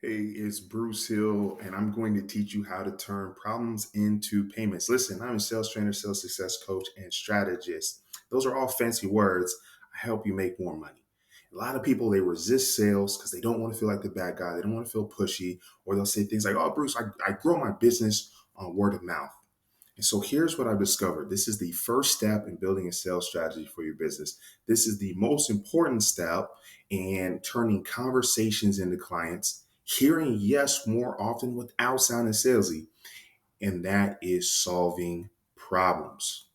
Hey, it's Bruce Hill, and I'm going to teach you how to turn problems into payments. Listen, I'm a sales trainer, sales success coach, and strategist. Those are all fancy words. I help you make more money. A lot of people, they resist sales because they don't want to feel like the bad guy. They don't want to feel pushy, or they'll say things like, oh, Bruce, I grow my business on word of mouth. And so here's what I've discovered. This is the first step in building a sales strategy for your business. This is the most important step in turning conversations into clients, hearing yes more often without sounding salesy, and that is solving problems.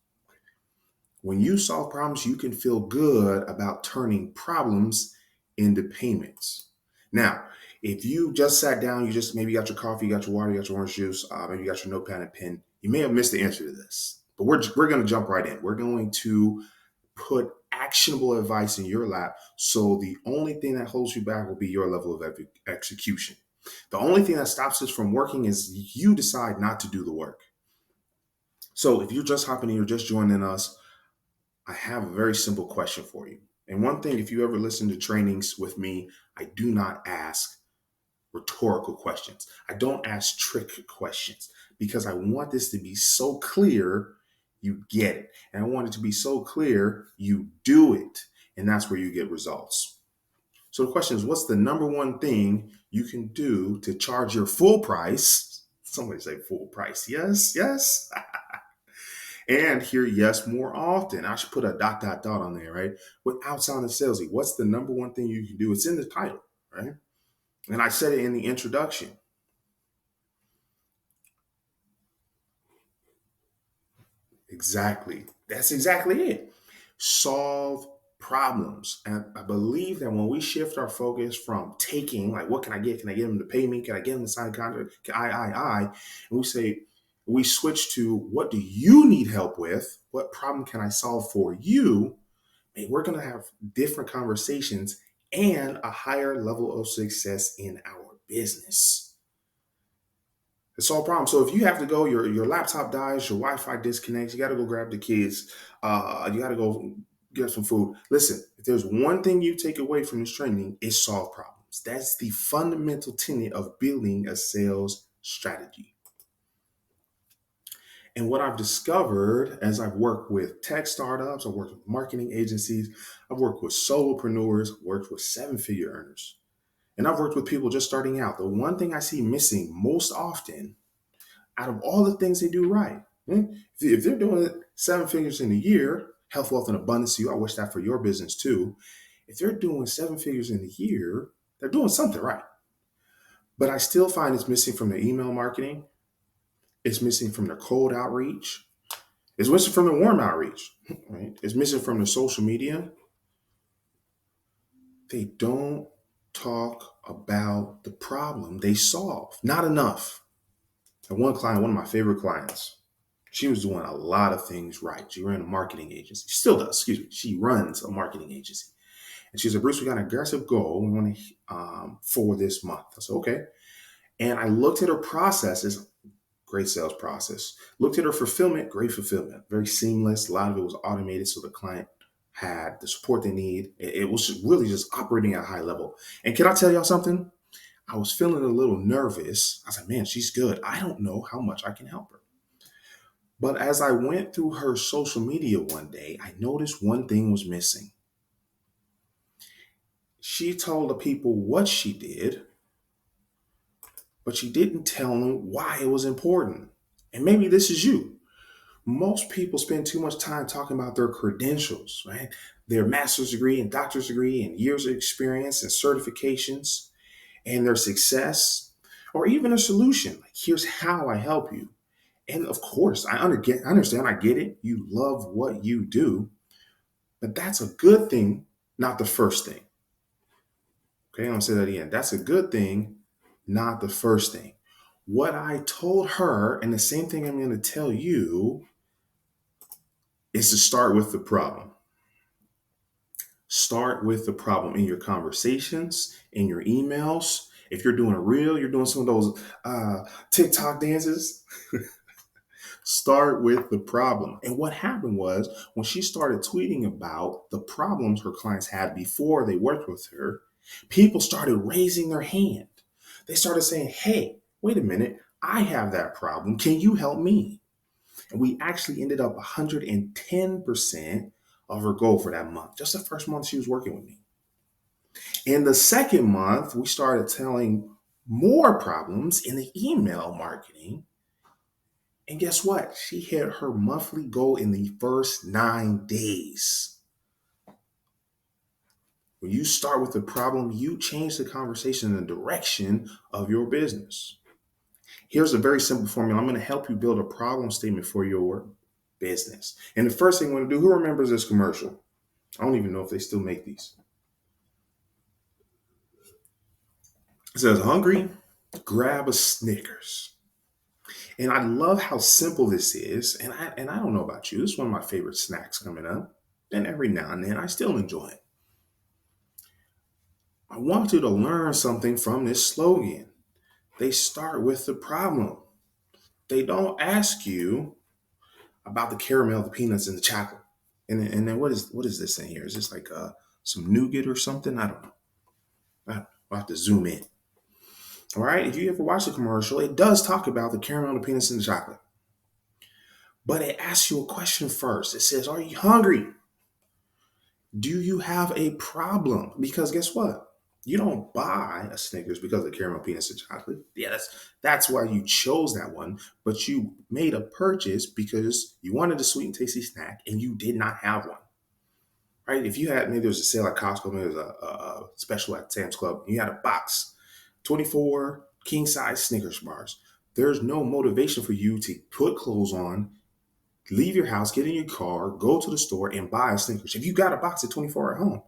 When you solve problems, you can feel good about turning problems into payments. Now, if you just sat down, you just maybe got your coffee, you got your water, you got your orange juice, maybe you got your notepad and pen, you may have missed the answer to this. But we're going to jump right in. We're going to put actionable advice in your lap. So the only thing that holds you back will be your level of execution. The only thing that stops us from working is you decide not to do the work. So if you're just hopping in, you're just joining us, I have a very simple question for you. And one thing, if you ever listen to trainings with me, I do not ask rhetorical questions. I don't ask trick questions because I want this to be so clear you get it. And I want it to be so clear you do it. And that's where you get results. So the question is, what's the number one thing you can do to charge your full price? Somebody say full price. Yes, yes. And hear yes more often. I should put a dot, dot, dot on there, right? Without sounding salesy. What's the number one thing you can do? It's in the title, right? And I said it in the introduction. Exactly. That's exactly it. Solve problems. And I believe that when we shift our focus from taking, like, what can I get? Can I get them to pay me? Can I get them to sign a contract? And we say, we switch to what do you need help with? What problem can I solve for you? And we're going to have different conversations and a higher level of success in our business. It's all problem. So if you have to go, your laptop dies, your Wi-Fi disconnects, you got to go grab the kids, you got to go get some food. Listen, if there's one thing you take away from this training, it's solve problems. That's the fundamental tenet of building a sales strategy. And what I've discovered as I've worked with tech startups, I've worked with marketing agencies, I've worked with solopreneurs, worked with seven-figure earners, and I've worked with people just starting out. The one thing I see missing most often out of all the things they do right, if they're doing seven figures in a year, health, wealth, and abundance to you, I wish that for your business too. If they're doing seven figures in a year, they're doing something right. But I still find it's missing from their email marketing. It's missing from their cold outreach. It's missing from the warm outreach, right? It's missing from the social media. They don't talk about the problem they solve. Not enough. And one client, one of my favorite clients, she was doing a lot of things right. She ran a marketing agency. She still does, excuse me. She runs a marketing agency. And she said, Bruce, we got an aggressive goal we want to for this month. I said, okay. And I looked at her processes, great sales process. Looked at her fulfillment, great fulfillment, very seamless. A lot of it was automated, so the client had the support they need. It was really just operating at a high level. And can I tell y'all something? I was feeling a little nervous. I was like, man, she's good. I don't know how much I can help her. But as I went through her social media one day, I noticed one thing was missing. She told the people what she did, but she didn't tell them why it was important. And maybe this is you. Most people spend too much time talking about their credentials, right? Their master's degree and doctor's degree and years of experience and certifications and their success or even a solution. Like, here's how I help you. And of course, I understand, I get it. You love what you do, but that's a good thing, not the first thing. Okay, I'm gonna say that again. That's a good thing, not the first thing. What I told her, and the same thing I'm gonna tell you, is to start with the problem. Start with the problem in your conversations, in your emails. If you're doing a reel, you're doing some of those TikTok dances. Start with the problem. And what happened was when she started tweeting about the problems her clients had before they worked with her, people started raising their hand. They started saying, hey, wait a minute, I have that problem. Can you help me? And we actually ended up 110% of her goal for that month, just the first month she was working with me. In the second month, we started telling more problems in the email marketing. And guess what? She hit her monthly goal in the first 9 days. When you start with the problem, you change the conversation and the direction of your business. Here's a very simple formula. I'm going to help you build a problem statement for your business. And the first thing I'm going to do, who remembers this commercial? I don't even know if they still make these. It says, hungry, grab a Snickers. And I love how simple this is. And I don't know about you. This is one of my favorite snacks coming up. And every now and then I still enjoy it. I want you to learn something from this slogan. They start with the problem. They don't ask you about the caramel, the peanuts, and the chocolate. And then what is this in here? Is this like some nougat or something? I don't know. I'll have to zoom in. All right. If you ever watch a commercial, it does talk about the caramel, the peanuts, and the chocolate. But it asks you a question first. It says, are you hungry? Do you have a problem? Because guess what? You don't buy a Snickers because of caramel, peanuts, and chocolate. Yeah, that's why you chose that one. But you made a purchase because you wanted a sweet and tasty snack and you did not have one. Right? If you had, maybe there was a sale at Costco, maybe there was a special at Sam's Club, you had a box, 24 king size Snickers bars. There's no motivation for you to put clothes on, leave your house, get in your car, go to the store and buy a Snickers. If you got a box of 24 at home,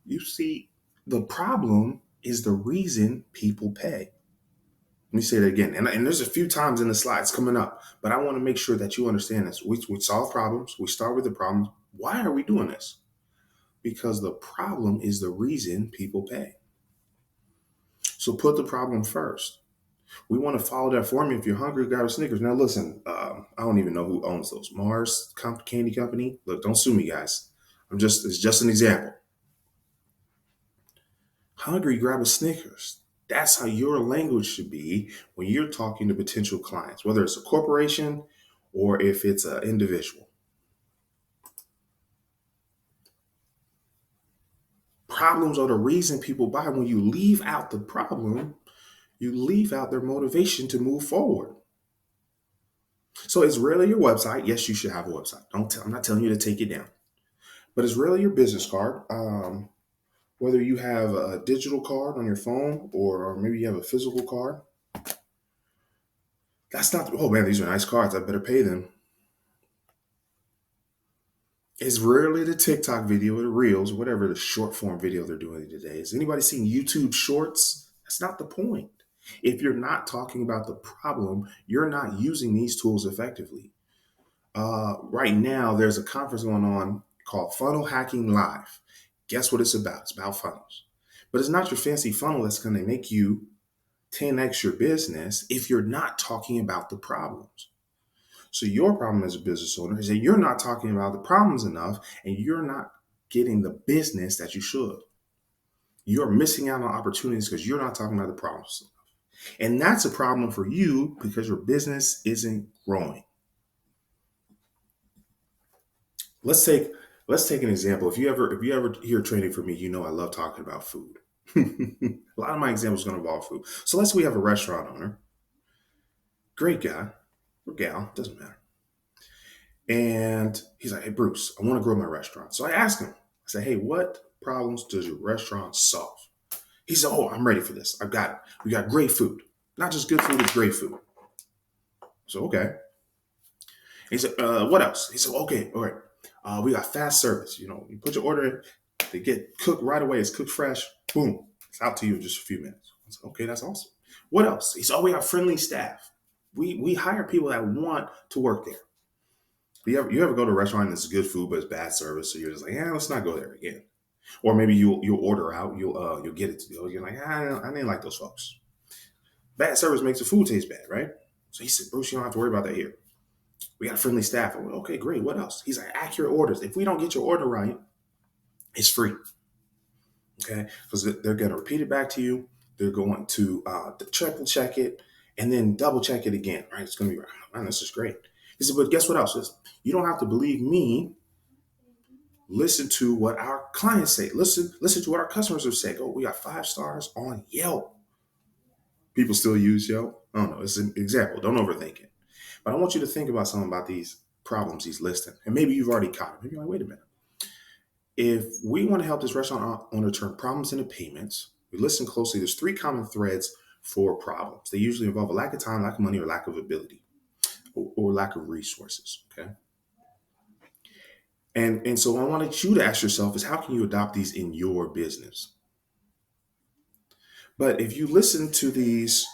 you see, the problem is the reason people pay. Let me say that again. And there's a few times in the slides coming up, but I want to make sure that you understand this. We solve problems. We start with the problems. Why are we doing this? Because the problem is the reason people pay. So put the problem first. We want to follow that formula. If you're hungry, grab a Snickers. Now, listen, I don't even know who owns those. Mars Candy Company. Look, don't sue me, guys. It's just an example. Hungry, grab a Snickers. That's how your language should be when you're talking to potential clients, whether it's a corporation or if it's an individual. Problems are the reason people buy. When you leave out the problem, you leave out their motivation to move forward. So it's really your website. Yes, you should have a website. I'm not telling you to take it down, but it's really your business card. Whether you have a digital card on your phone or maybe you have a physical card. That's not, oh man, these are nice cards. I better pay them. It's rarely the TikTok video or the Reels, whatever the short form video they're doing today. Has anybody seen YouTube Shorts? That's not the point. If you're not talking about the problem, you're not using these tools effectively. Right now, there's a conference going on called Funnel Hacking Live. Guess what it's about? It's about funnels. But it's not your fancy funnel that's going to make you 10x your business if you're not talking about the problems. So your problem as a business owner is that you're not talking about the problems enough and you're not getting the business that you should. You're missing out on opportunities because you're not talking about the problems. And that's a problem for you because your business isn't growing. Let's take an example. If you ever hear training from me, you know I love talking about food. A lot of my examples are going to involve food. So let's say we have a restaurant owner, great guy or gal, doesn't matter. And he's like, hey, Bruce, I want to grow my restaurant. So I asked him, I said, hey, what problems does your restaurant solve? He said, oh, I'm ready for this. I've got it. We got great food. Not just good food, it's great food. So, okay. He said, what else? He said, okay, all right. We got fast service. You know, you put your order in, they get cooked right away. It's cooked fresh. Boom. It's out to you in just a few minutes. I said, okay, that's awesome. What else? He said, oh, we got friendly staff. We hire people that want to work there. You ever go to a restaurant and it's good food, but it's bad service, so you're just like, yeah, let's not go there again. Or maybe you'll order out, you'll get it to go. You're like, I didn't like those folks. Bad service makes the food taste bad, right? So he said, Bruce, you don't have to worry about that here. We got friendly staff. I went, okay, great. What else? He's like, accurate orders. If we don't get your order right, it's free. Okay, because they're going to repeat it back to you. They're going to triple check it and then double check it again, right? It's going to be, man, this is great. He said, but guess what else? You don't have to believe me. Listen to what our clients say. Listen to what our customers have said. Oh, we got 5 stars on Yelp. People still use Yelp. I don't know. It's an example. Don't overthink it. But I want you to think about something about these problems he's listing. And maybe you've already caught it. Maybe you're like, wait a minute. If we want to help this restaurant owner turn problems into payments, we listen closely. There's 3 common threads for problems. They usually involve a lack of time, lack of money, or lack of ability, or lack of resources. Okay. And so I wanted you to ask yourself is how can you adopt these in your business? But if you listen to these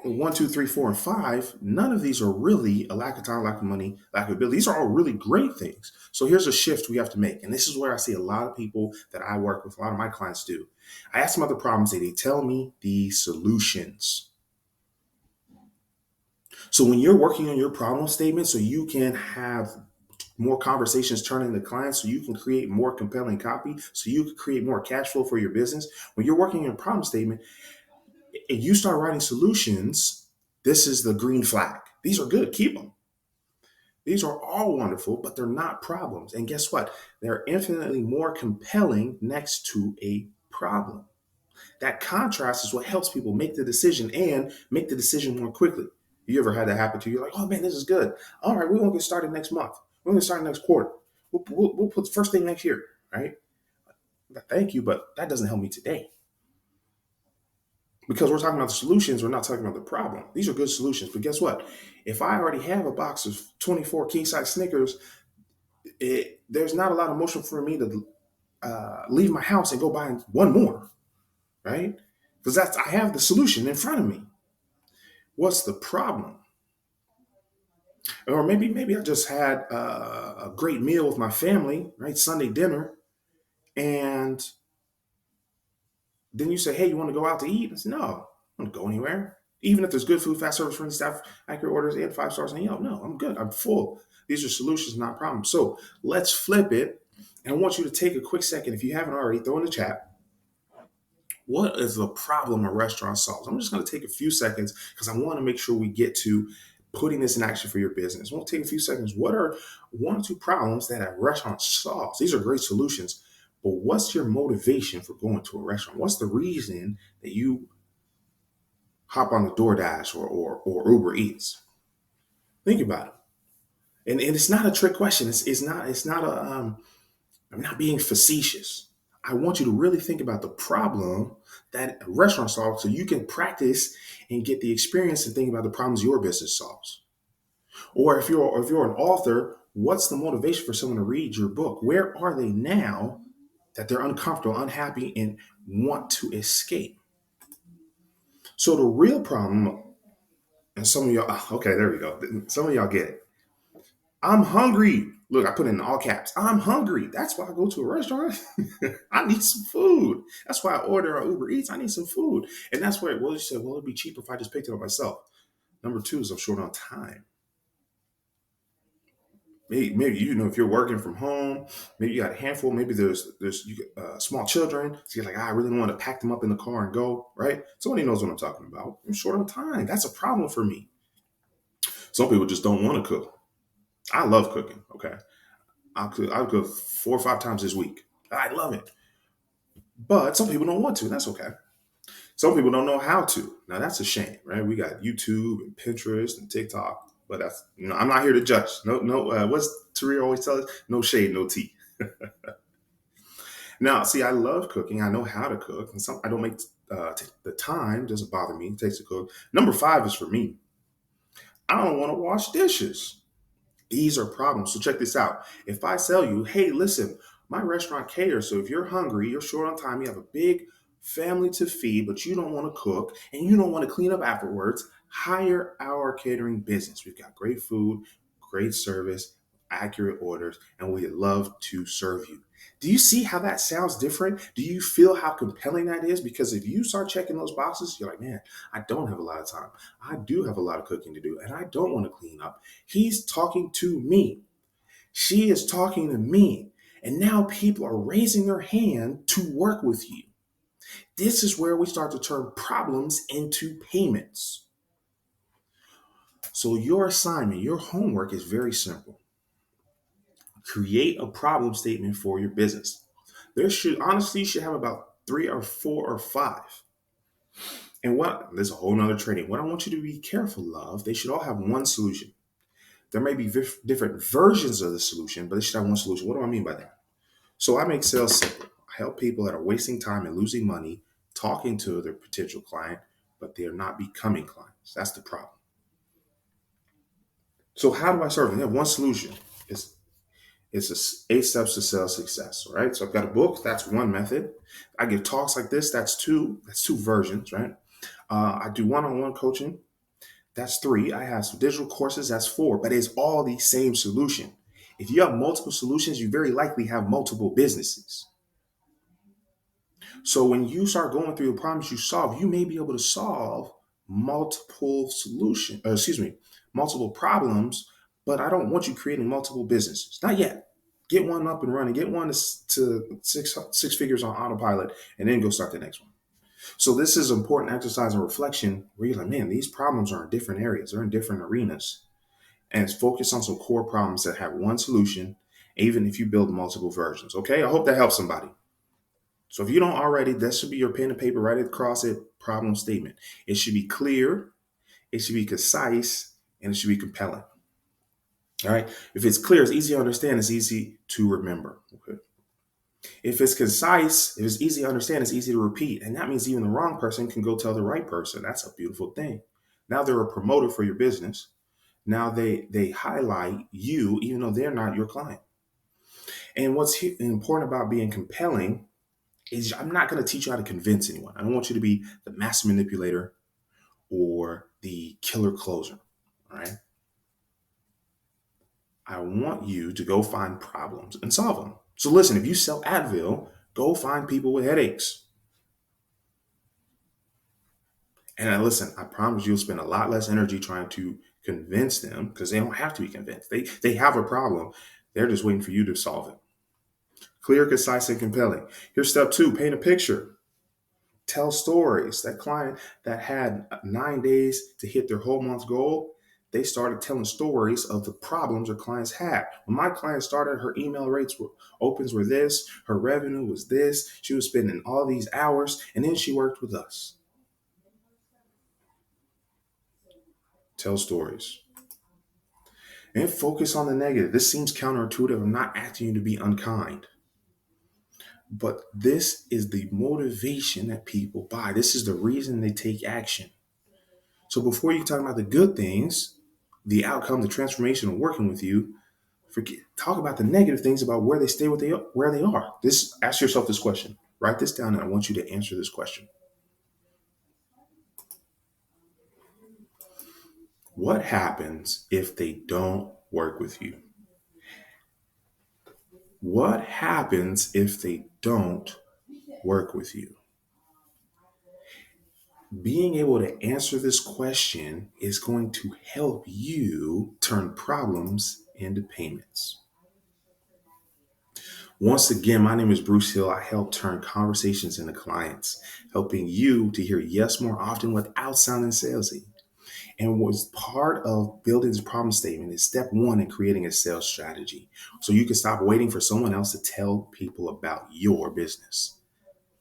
1, 2, 3, 4, and 5, none of these are really a lack of time, lack of money, lack of ability. These are all really great things. So here's a shift we have to make. And this is where I see a lot of people that I work with, a lot of my clients do. I ask them about the problems, they tell me the solutions. So when you're working on your problem statement, so you can have more conversations turn into clients, so you can create more compelling copy, so you can create more cash flow for your business. When you're working on a problem statement, and you start writing solutions, this is the green flag. These are good. Keep them. These are all wonderful, but they're not problems. And guess what? They're infinitely more compelling next to a problem. That contrast is what helps people make the decision and make the decision more quickly. You ever had that happen to you? You're like, oh man, this is good. All right, we won't get started next month. We're going to start next quarter. We'll put the first thing next year, right? Thank you, but that doesn't help me today. Because we're talking about the solutions, we're not talking about the problem. These are good solutions. But guess what? If I already have a box of 24 king size Snickers, there's not a lot of motion for me to leave my house and go buy one more, right? Because I have the solution in front of me. What's the problem? Or maybe I just had a great meal with my family, right? Sunday dinner, and then you say, hey, you want to go out to eat? I said, no, I don't want to go anywhere. Even if there's good food, fast service, friendly staff, accurate orders, and 5 stars on Yelp. No, I'm good. I'm full. These are solutions, not problems. So let's flip it. And I want you to take a quick second. If you haven't already, throw in the chat. What is the problem a restaurant solves? I'm just going to take a few seconds because I want to make sure we get to putting this in action for your business. We'll take a few seconds. What are 1 or 2 problems that a restaurant solves? These are great solutions. But what's your motivation for going to a restaurant? What's the reason that you hop on the DoorDash or Uber Eats? Think about it. And it's not a trick question. I'm not being facetious. I want you to really think about the problem that a restaurant solves so you can practice and get the experience and think about the problems your business solves. Or if you're an author, what's the motivation for someone to read your book? Where are they now that they're uncomfortable, unhappy, and want to escape? So the real problem, and some of y'all, okay, there we go. Some of y'all get it. I'm hungry. Look, I put it in all caps. I'm hungry. That's why I go to a restaurant. I need some food. That's why I order or Uber Eats. I need some food. And that's where, well, you said, well, it'd be cheaper if I just picked it up myself. Number 2 is I'm short on time. Maybe if you're working from home, maybe you got a handful. Maybe there's small children. So you're like, I really don't want to pack them up in the car and go, right? Somebody knows what I'm talking about. I'm short on time. That's a problem for me. Some people just don't want to cook. I love cooking. Okay, I'll cook 4 or 5 times this week. I love it. But some people don't want to, and that's okay. Some people don't know how to. Now that's a shame, right? We got YouTube and Pinterest and TikTok, but that's I'm not here to judge. No. What's Taria always tell us? No shade, no tea. Now, see, I love cooking. I know how to cook, and I don't make the time. Doesn't bother me. It takes to cook. Number 5 is for me. I don't want to wash dishes. These are problems. So check this out. If I sell you, hey, listen, my restaurant caters. So if you're hungry, you're short on time, you have a big family to feed, but you don't want to cook and you don't want to clean up afterwards, hire our catering business. We've got great food, great service, accurate orders, and we'd love to serve you. Do you see how that sounds different? Do you feel how compelling that is? Because if you start checking those boxes, you're like, man, I don't have a lot of time. I do have a lot of cooking to do, and I don't want to clean up. He's talking to me. She is talking to me. And now people are raising their hand to work with you. This is where we start to turn problems into payments. So your assignment, your homework is very simple. Create a problem statement for your business. There should honestly, you should have about 3 or 4 or 5. And what there's a whole nother training. What I want you to be careful of, they should all have one solution. There may be different versions of the solution, but they should have one solution. What do I mean by that? So I make sales simple. I help people that are wasting time and losing money talking to their potential client, but they are not becoming clients. That's the problem. So how do I serve them? They have one solution. It's it's 8 steps to sales success. Right. So I've got a book. That's one method. I give talks like this. That's two. That's two versions. Right. I do one-on-one coaching. That's 3. I have some digital courses. That's 4. But it's all the same solution. If you have multiple solutions, you very likely have multiple businesses. So when you start going through the problems you solve, you may be able to solve multiple solutions, multiple problems, but I don't want you creating multiple businesses. Not yet. Get one up and running, get one to six figures on autopilot, and then go start the next one. So this is important exercise and reflection where you're like, man, these problems are in different areas, they're in different arenas. And it's focused on some core problems that have one solution, even if you build multiple versions. Okay, I hope that helps somebody. So if you don't already, that should be your pen and paper right across it, problem statement. It should be clear, it should be concise, and it should be compelling. All right. If it's clear, it's easy to understand, it's easy to remember. Okay. If it's concise, if it's easy to understand, it's easy to repeat. And that means even the wrong person can go tell the right person. That's a beautiful thing. Now they're a promoter for your business. Now they highlight you, even though they're not your client. And what's important about being compelling is I'm not going to teach you how to convince anyone. I don't want you to be the master manipulator or the killer closer. All right. I want you to go find problems and solve them. So listen, if you sell Advil, go find people with headaches. And listen, I promise you'll spend a lot less energy trying to convince them because they don't have to be convinced. They have a problem. They're just waiting for you to solve it. Clear, concise, and compelling. Here's step 2, paint a picture. Tell stories. That client that had 9 days to hit their whole month goal, they started telling stories of the problems their clients had. When my client started, her email opens were this, her revenue was this, she was spending all these hours, and then she worked with us. Tell stories. And focus on the negative. This seems counterintuitive. I'm not asking you to be unkind. But this is the motivation that people buy. This is the reason they take action. So before you talk about the good things, the outcome, the transformation of working with you, talk about the negative things about where they stay where they are. Ask yourself this question. Write this down and I want you to answer this question. What happens if they don't work with you? What happens if they don't work with you? Being able to answer this question is going to help you turn problems into payments. Once again, my name is Bruce Hill. I help turn conversations into clients, helping you to hear yes more often without sounding salesy. And what's part of building this problem statement is step 1 in creating a sales strategy. So you can stop waiting for someone else to tell people about your business.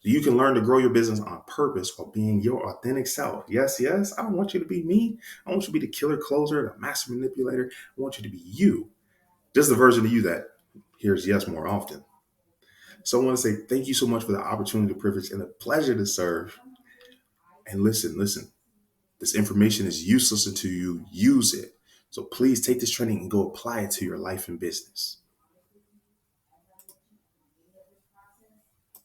So you can learn to grow your business on purpose while being your authentic self. Yes, yes. I don't want you to be me. I want you to be the killer closer, the master manipulator. I want you to be you. Just the version of you that hears yes more often. So I want to say thank you so much for the opportunity, the privilege, and the pleasure to serve. And listen. This information is useless until you use it. So please take this training and go apply it to your life and business.